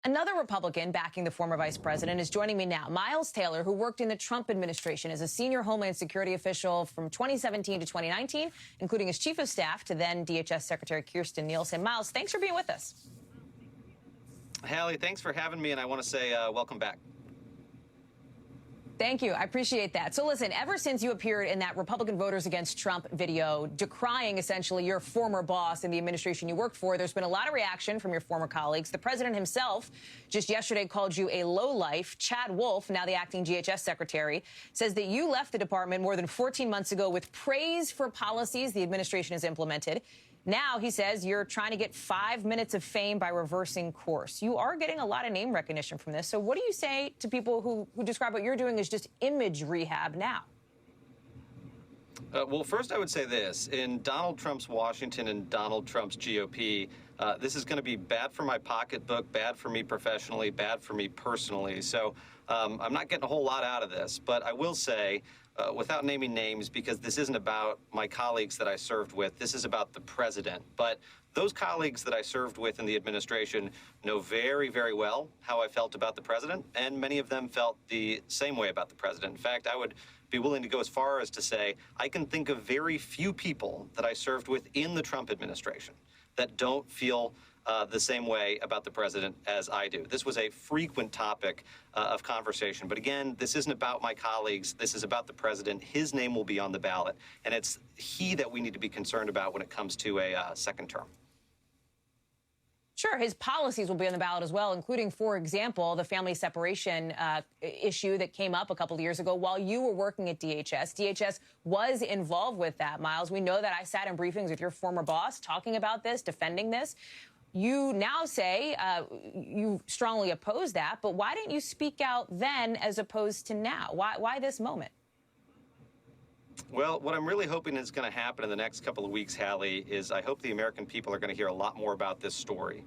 Another Republican backing the former vice president is joining me now. Miles Taylor, who worked in the Trump administration as a senior Homeland Security official from 2017 to 2019, including as chief of staff to then DHS Secretary Kirstjen Nielsen. Miles, thanks for being with us. Hallie, thanks for having me, and I want to say welcome back. Thank you. I appreciate that. So listen, ever since you appeared in that Republican Voters Against Trump video, decrying essentially your former boss in the administration you worked for, there's been a lot of reaction from your former colleagues. The president himself just yesterday called you a lowlife. Chad Wolf, now the acting DHS secretary, says that you left the department more than 14 months ago with praise for policies the administration has implemented. Now, he says, you're trying to get 5 minutes of fame by reversing course. You are getting a lot of name recognition from this. So what do you say to people who describe what you're doing as just image rehab now? Well, first, I would say this. In Donald Trump's Washington and Donald Trump's GOP, this is going to be bad for my pocketbook, bad for me professionally, bad for me personally. So I'm not getting a whole lot out of this. But I will say, without naming names, because this isn't about my colleagues that I served with, this is about the president. But those colleagues that I served with in the administration know very, very well how I felt about the president, and many of them felt the same way about the president. In fact, I would be willing to go as far as to say I can think of very few people that I served with in the Trump administration that don't feel the same way about the president as I do. This was a frequent topic of conversation. But again, this isn't about my colleagues. This is about the president. His name will be on the ballot. And it's he that we need to be concerned about when it comes to a second term. Sure, his policies will be on the ballot as well, including, for example, the family separation issue that came up a couple of years ago while you were working at DHS. DHS was involved with that, Miles. We know that. I sat in briefings with your former boss talking about this, defending this. You now say you strongly oppose that, but why didn't you speak out then as opposed to now? Why this moment? Well, what I'm really hoping is going to happen in the next couple of weeks, Hallie, is I hope the American people are going to hear a lot more about this story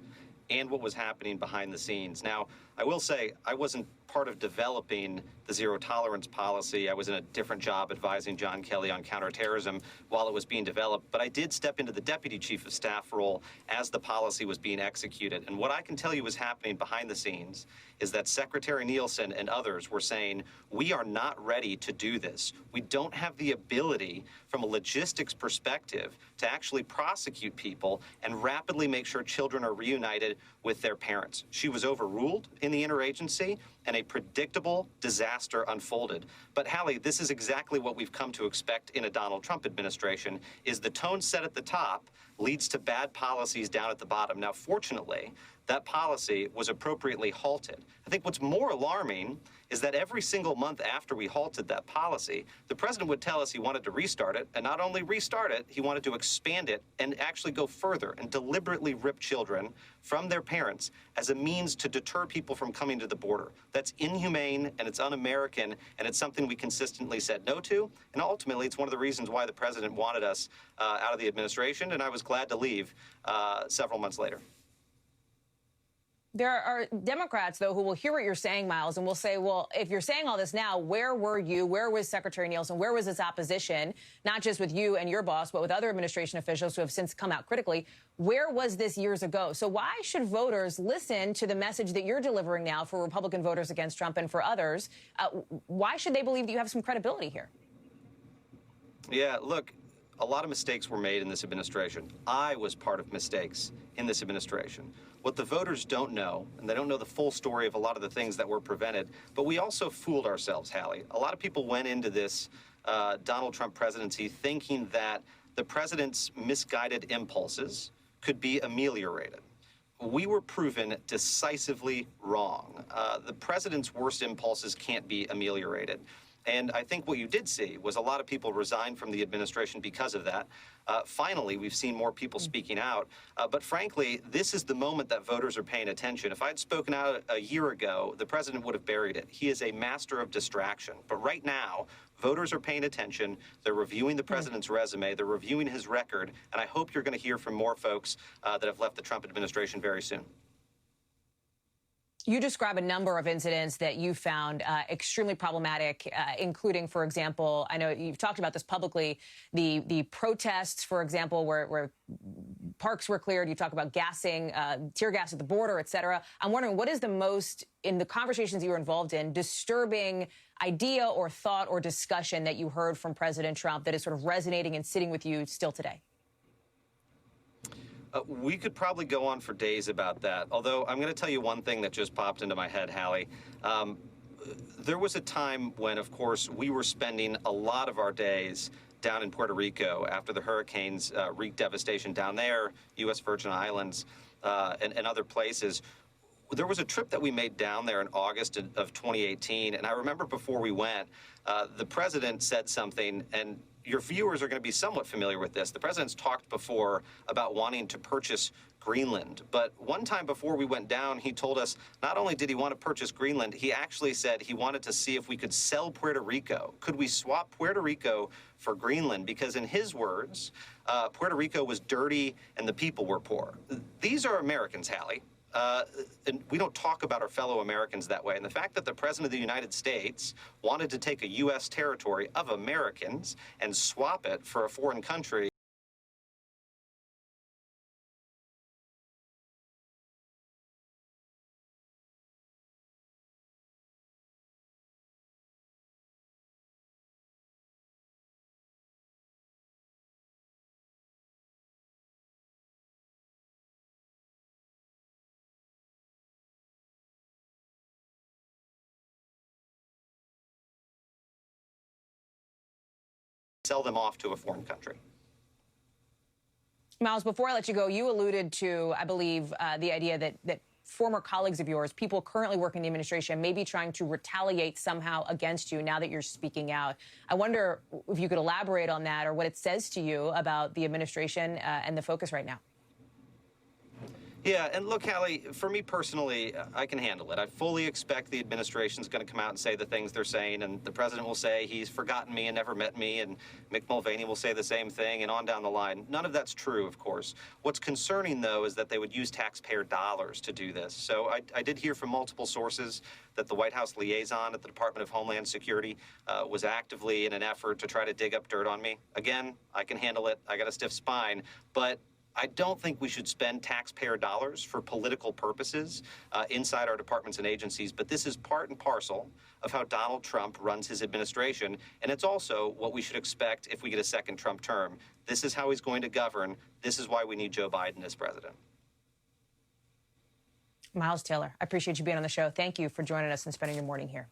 and what was happening behind the scenes. Now, I will say I wasn't part of developing the zero tolerance policy. I was in a different job advising John Kelly on counterterrorism while it was being developed. But I did step into the deputy chief of staff role as the policy was being executed. And what I can tell you was happening behind the scenes is that Secretary Nielsen and others were saying, we are not ready to do this. We don't have the ability from a logistics perspective to actually prosecute people and rapidly make sure children are reunited with their parents. She was overruled in the interagency, and a predictable disaster unfolded. But Hallie, this is exactly what we've come to expect in a Donald Trump administration, is the tone set at the top leads to bad policies down at the bottom. Now, fortunately, that policy was appropriately halted. I think what's more alarming is that every single month after we halted that policy, the president would tell us he wanted to restart it, and not only restart it, he wanted to expand it and actually go further and deliberately rip children from their parents as a means to deter people from coming to the border. That's inhumane, and it's un-American, and it's something we consistently said no to, and ultimately it's one of the reasons why the president wanted us out of the administration, and I was glad to leave several months later. There are Democrats, though, who will hear what you're saying, Miles, and will say, well, if you're saying all this now, where were you? Where was Secretary Nielsen? Where was this opposition? Not just with you and your boss, but with other administration officials who have since come out critically. Where was this years ago? So why should voters listen to the message that you're delivering now for Republican Voters Against Trump and for others? Why should they believe that you have some credibility here? Yeah, look, a lot of mistakes were made in this administration. I was part of mistakes in this administration. What the voters don't know, and they don't know the full story of a lot of the things that were prevented, but we also fooled ourselves, Hallie. A lot of people went into this Donald Trump presidency thinking that the president's misguided impulses could be ameliorated. We were proven decisively wrong. The president's worst impulses can't be ameliorated. And I think what you did see was a lot of people resign from the administration because of that. Finally, we've seen more people speaking out. But frankly, this is the moment that voters are paying attention. If I had spoken out a year ago, the president would have buried it. He is a master of distraction. But right now, voters are paying attention. They're reviewing the president's resume. They're reviewing his record. And I hope you're going to hear from more folks that have left the Trump administration very soon. You describe a number of incidents that you found extremely problematic, including, for example, I know you've talked about this publicly, the protests, for example, where parks were cleared. You talk about gassing, tear gas at the border, et cetera. I'm wondering, what is the most, in the conversations you were involved in, disturbing idea or thought or discussion that you heard from President Trump that is sort of resonating and sitting with you still today? We could probably go on for days about that. Although I'm going to tell you one thing that just popped into my head, Hallie. There was a time when, of course, we were spending a lot of our days down in Puerto Rico after the hurricanes wreaked devastation down there, U.S. Virgin Islands, and other places. There was a trip that we made down there in August of 2018, and I remember before we went, the president said something, and your viewers are going to be somewhat familiar with this. The president's talked before about wanting to purchase Greenland, but one time before we went down, he told us not only did he want to purchase Greenland, he actually said he wanted to see if we could sell Puerto Rico. Could we swap Puerto Rico for Greenland? Because in his words, Puerto Rico was dirty and the people were poor. These are Americans, Hallie. And we don't talk about our fellow Americans that way. And the fact that the President of the United States wanted to take a U.S. territory of Americans and swap it for a foreign country. Sell them off to a foreign country. Miles, before I let you go, you alluded to, I believe, the idea that former colleagues of yours, people currently working in the administration, may be trying to retaliate somehow against you now that you're speaking out. I wonder if you could elaborate on that or what it says to you about the administration and the focus right now. Yeah, and look, Hallie, for me personally, I can handle it. I fully expect the administration's going to come out and say the things they're saying, and the president will say he's forgotten me and never met me, and Mick Mulvaney will say the same thing, and on down the line. None of that's true, of course. What's concerning, though, is that they would use taxpayer dollars to do this. So I did hear from multiple sources that the White House liaison at the Department of Homeland Security was actively in an effort to try to dig up dirt on me. Again, I can handle it. I got a stiff spine, but I don't think we should spend taxpayer dollars for political purposes inside our departments and agencies, but this is part and parcel of how Donald Trump runs his administration, and it's also what we should expect if we get a second Trump term. This is how he's going to govern. This is why we need Joe Biden as president. Miles Taylor, I appreciate you being on the show. Thank you for joining us and spending your morning here.